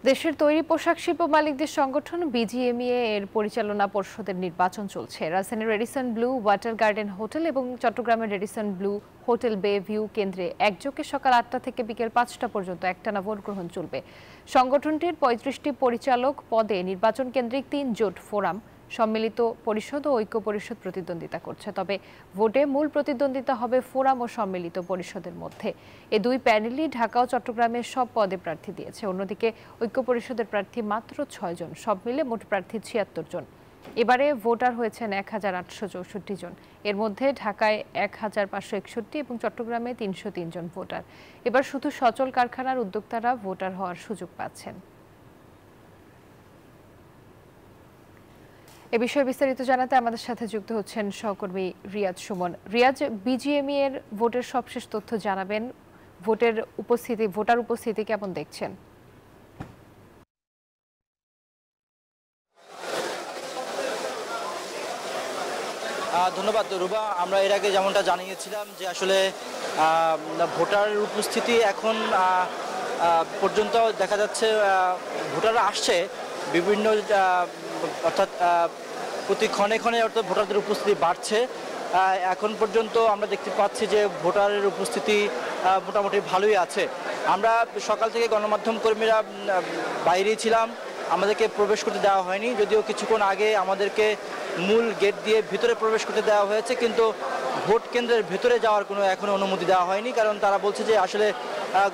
দেশের তৈরি পোশাক শিল্প মালিকদের সংগঠন বিজিএমইএ এর পরিচালনা পর্ষদের নির্বাচন চলছে। রাজধানীর Radisson blue water garden hotel এবং চট্টগ্রামের রেডিসন ব্লু হোটেল বে ভিউ কেন্দ্রে একযোগে সকাল ৮টা থেকে বিকেল ৫টা পর্যন্ত একটানা ভোট গ্রহণ চলবে। সংগঠনটির ৩৫টি পরিচালক পদে নির্বাচন কেন্দ্রিক ৩ জোট ফোরাম, সম্মিলিত পরিষদ ও ঐক্য পরিষদ প্রতিদ্বন্দ্বিতা করছে। তবে ভোটে মূল প্রতিদ্বন্দ্বিতা হবে ফোরাম ও সম্মিলিত পরিষদের মধ্যে। এ দুই প্যানেলই ঢাকা ও চট্টগ্রামের সব পদে প্রার্থী দিয়েছে। অন্যদিকে ঐক্য পরিষদের প্রার্থী মাত্র ৬ জন, সব মিলে মোট প্রার্থী ৭৬ জন। এবারে ভোটার হয়েছেন ১,৮৬৪ জন। এর মধ্যে ঢাকায় ১,৫৬১ এবং চট্টগ্রামে ৩০৩ জন ভোটার। এবার শুধু সচল কারখানার উদ্যোক্তারা ভোটার হওয়ার সুযোগ পাচ্ছেন। এ বিষয়ে বিস্তারিত জানাতে আমাদের সাথে যুক্ত হচ্ছেন সহকর্মী রিয়াজ সুমন। রিয়াজ, বিজিএমইএ এর ভোটের সবশেষ তথ্য জানাবেন। ভোটার উপস্থিতি কেমন দেখছেন? ধন্যবাদ রুবা। আমরা এর আগে যেমনটা জানিয়েছিলাম যে আসলে ভোটার উপস্থিতি এখন পর্যন্ত দেখা যাচ্ছে ভোটাররা আসছে বিভিন্ন, অর্থাৎ প্রতি ক্ষণে ক্ষণে অর্থাৎ ভোটারদের উপস্থিতি বাড়ছে। এখন পর্যন্ত আমরা দেখতে পাচ্ছি যে ভোটারের উপস্থিতি মোটামুটি ভালোই আছে। আমরা সকাল থেকে গণমাধ্যম কর্মীরা বাইরেই ছিলাম, আমাদেরকে প্রবেশ করতে দেওয়া হয়নি, যদিও কিছুক্ষণ আগে আমাদেরকে মূল গেট দিয়ে ভিতরে প্রবেশ করতে দেওয়া হয়েছে, কিন্তু ভোট কেন্দ্রের ভেতরে যাওয়ার কোনো এখনও অনুমতি দেওয়া হয়নি, কারণ তারা বলছে যে আসলে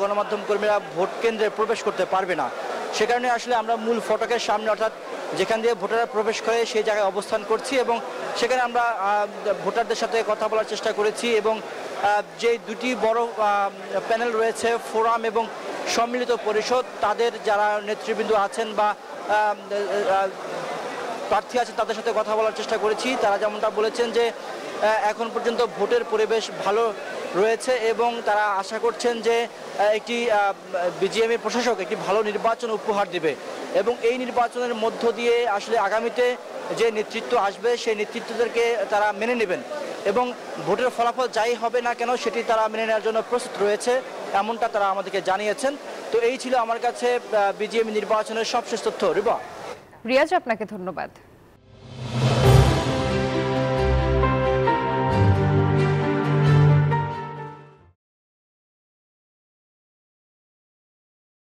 গণমাধ্যম কর্মীরা ভোট কেন্দ্রে প্রবেশ করতে পারবে না। সে কারণে আসলে আমরা মূল ফটকের সামনে, অর্থাৎ যেখান দিয়ে ভোটাররা প্রবেশ করে সেই জায়গায় অবস্থান করছি এবং সেখানে আমরা ভোটারদের সাথে কথা বলার চেষ্টা করেছি এবং যে দুটি বড় প্যানেল রয়েছে, ফোরাম এবং সম্মিলিত পরিষদ, তাদের যারা নেতৃবৃন্দ আছেন বা প্রার্থী আছেন তাদের সাথে কথা বলার চেষ্টা করেছি। তারা যেমনটা বলেছেন যে এখন পর্যন্ত ভোটের পরিবেশ ভালো রয়েছে এবং তারা আশা করছেন যে একটি বিজিএমইএ প্রশাসক একটি ভালো নির্বাচন উপহার দেবে এবং এই নির্বাচনের মধ্য দিয়ে আসলে আগামীতে যে নেতৃত্ব আসবে সেই নেতৃত্বদেরকে তারা মেনে নেবেন এবং ভোটের ফলাফল যাই হবে না কেন সেটি তারা মেনে নেওয়ার জন্য প্রস্তুত রয়েছে, এমনটা তারা আমাদেরকে জানিয়েছেন। তো এই ছিল আমার কাছে বিজিএমইএ নির্বাচনের সবশেষ তথ্য। রিবা। রিয়াজ, আপনাকে ধন্যবাদ।